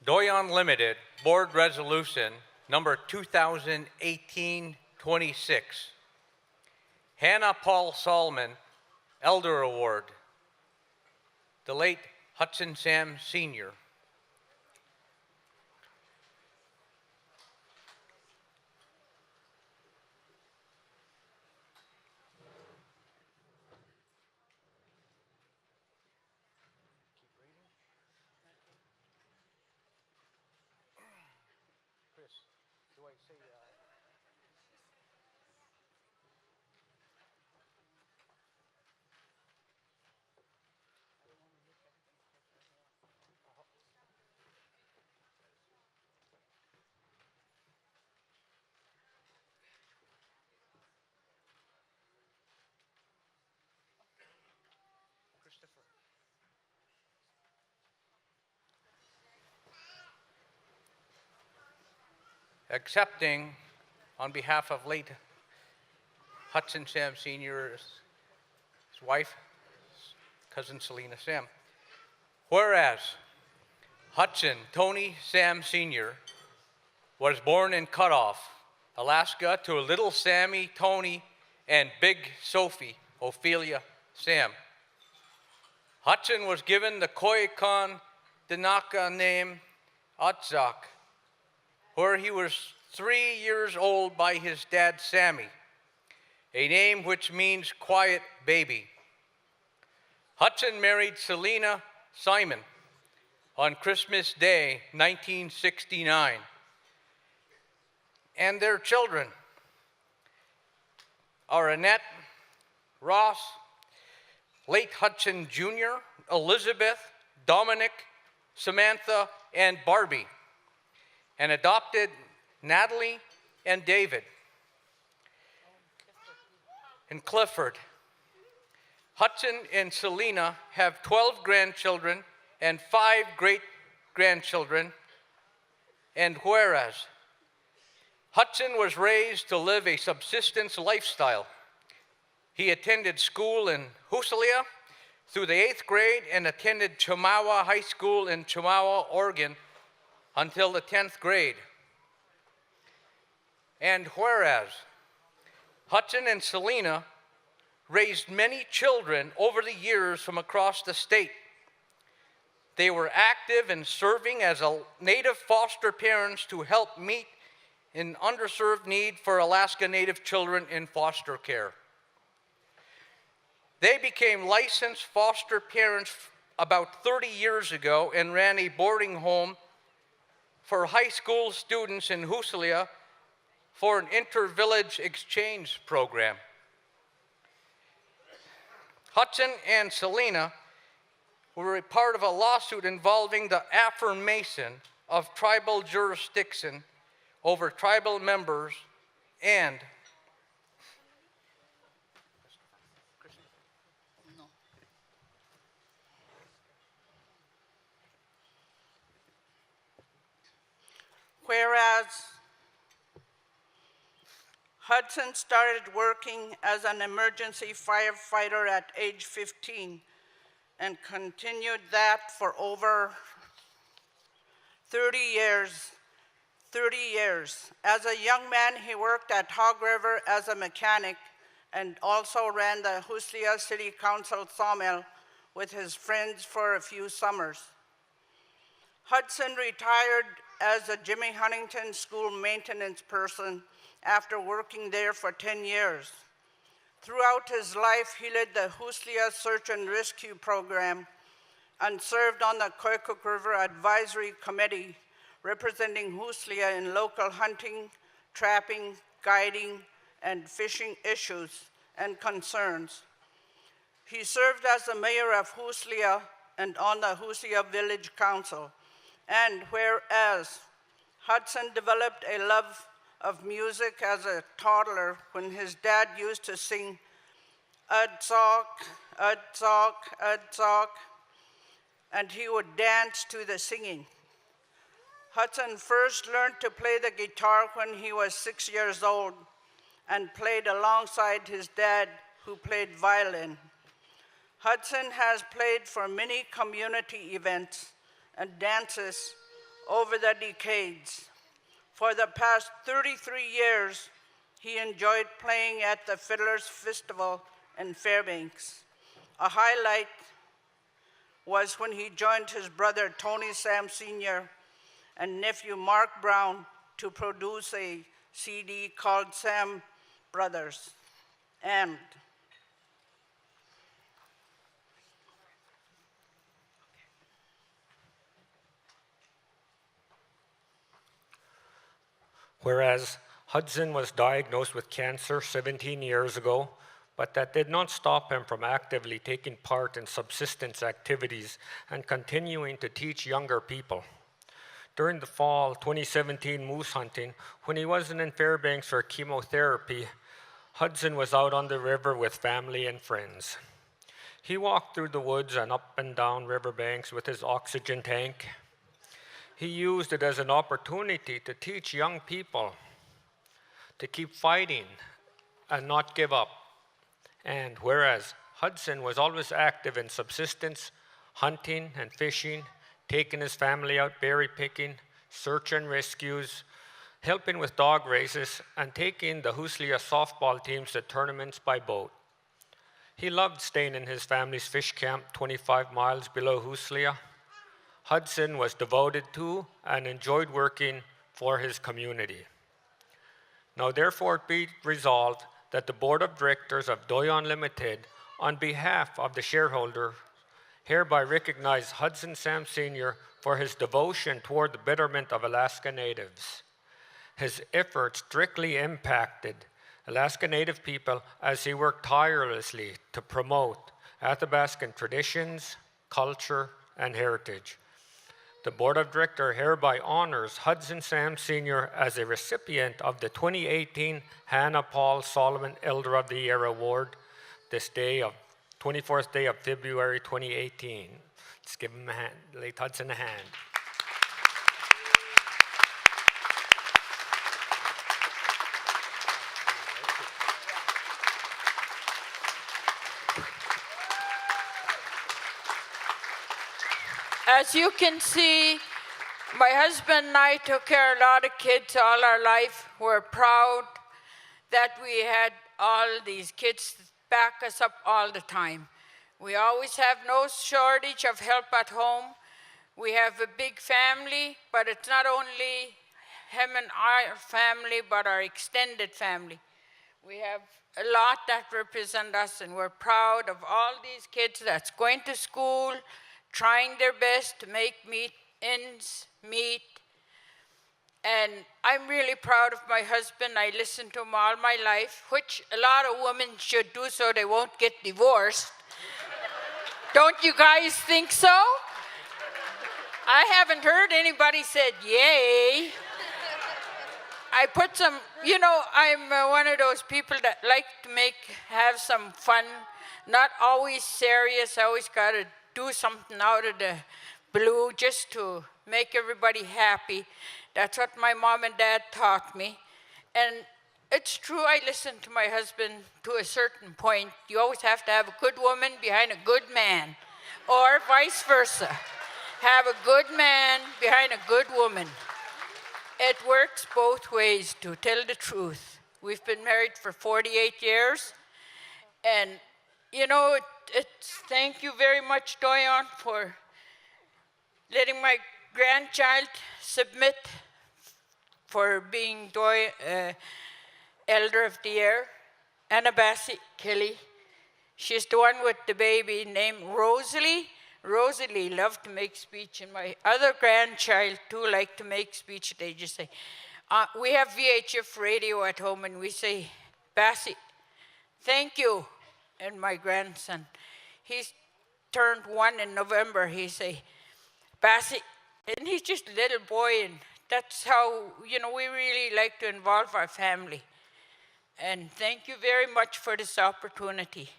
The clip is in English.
Doyon Limited Board Resolution number 2018-26. Hannah Paul Solomon Elder Award. The late Hudson Sam Sr. Accepting on behalf of late Hudson Sam Sr., his wife, cousin Selena Sam. Whereas Hudson Tony Sam Sr. was born in Cutoff, Alaska, to little Sammy, Tony, and big Sophie, Ophelia Sam. Hudson was given the Koyukon Danaka name Otzok, where he was 3 years old by his dad Sammy, a name which means quiet baby. Hudson married Selena Simon on Christmas Day, 1969, and their children are Annette, Ross, late Hudson Jr., Elizabeth, Dominic, Samantha, and Barbie, and adopted Natalie and David and Clifford. Hudson and Selena have 12 grandchildren and 5 great-grandchildren. And whereas Hudson was raised to live a subsistence lifestyle, he attended school in Huslia through the 8th grade and attended Chemawa High School in Chemawa, Oregon until the 10th grade. And whereas Hudson and Selena raised many children over the years from across the state. They were active in serving as a Native foster parents to help meet an underserved need for Alaska Native children in foster care. They became licensed foster parents about 30 years ago and ran a boarding home for high school students in Huslia for an inter-village exchange program. Hudson and Selena were a part of a lawsuit involving the affirmation of tribal jurisdiction over tribal members and whereas Hudson started working as an emergency firefighter at age 15 and continued that for over 30 years. As a young man, he worked at Hog River as a mechanic and also ran the Huslia City Council sawmill with his friends for a few summers. Hudson retired as a Jimmy Huntington School maintenance person after working there for 10 years. Throughout his life, he led the Huslia Search and Rescue Program and served on the Koyukuk River Advisory Committee, representing Huslia in local hunting, trapping, guiding, and fishing issues and concerns. He served as the mayor of Huslia and on the Huslia Village Council. And whereas Hudson developed a love of music as a toddler when his dad used to sing Udzok, Udzok, Udzok, and he would dance to the singing. Hudson first learned to play the guitar when he was 6 years old and played alongside his dad, who played violin. Hudson has played for many community events and dances over the decades. For the past 33 years, he enjoyed playing at the Fiddlers Festival in Fairbanks. A highlight was when he joined his brother Tony Sam Sr. and nephew Mark Brown to produce a CD called Sam Brothers. And whereas Hudson was diagnosed with cancer 17 years ago, but that did not stop him from actively taking part in subsistence activities and continuing to teach younger people. During the fall 2017 moose hunting, when he wasn't in Fairbanks for chemotherapy, Hudson was out on the river with family and friends. He walked through the woods and up and down riverbanks with his oxygen tank. He used it as an opportunity to teach young people to keep fighting and not give up. And whereas Hudson was always active in subsistence, hunting and fishing, taking his family out berry picking, search and rescues, helping with dog races, and taking the Huslia softball teams to tournaments by boat. He loved staying in his family's fish camp 25 miles below Huslia. Hudson was devoted to and enjoyed working for his community. Now therefore be resolved that the Board of Directors of Doyon Limited, on behalf of the shareholder, hereby recognize Hudson Sam Sr. for his devotion toward the betterment of Alaska Natives. His efforts directly impacted Alaska Native people as he worked tirelessly to promote Athabascan traditions, culture, and heritage. The Board of Directors hereby honors Hudson Sam Sr. as a recipient of the 2018 Hannah Paul Solomon Elder of the Year Award this day of 24th day of February 2018. Let's give him a hand, late Hudson a hand. As you can see, my husband and I took care of a lot of kids all our life. We're proud that we had all these kids back us up all the time. We always have no shortage of help at home. We have a big family, but it's not only him and our family, but our extended family. We have a lot that represent us, and we're proud of all these kids that's going to school, trying their best to make ends meet. And I'm really proud of my husband. I listened to him all my life, which a lot of women should do so they won't get divorced. Don't you guys think so? I haven't heard anybody said yay. I put some, I'm one of those people that like to have some fun, not always serious. I always got to do something out of the blue just to make everybody happy. That's what my mom and dad taught me. And it's true, I listened to my husband to a certain point. You always have to have a good woman behind a good man, or vice versa. Have a good man behind a good woman. It works both ways, to tell the truth. We've been married for 48 years, and thank you very much, Doyon, for letting my grandchild submit for being Elder of the Year. Annabassie Kelly. She's the one with the baby named Rosalie. Rosalie loved to make speech, and my other grandchild too liked to make speech. They just say, we have VHF radio at home, and we say, Bassie, thank you. And my grandson, he's turned 1 in November. He say, Bassie, and he's just a little boy, and that's how, we really like to involve our family. And thank you very much for this opportunity.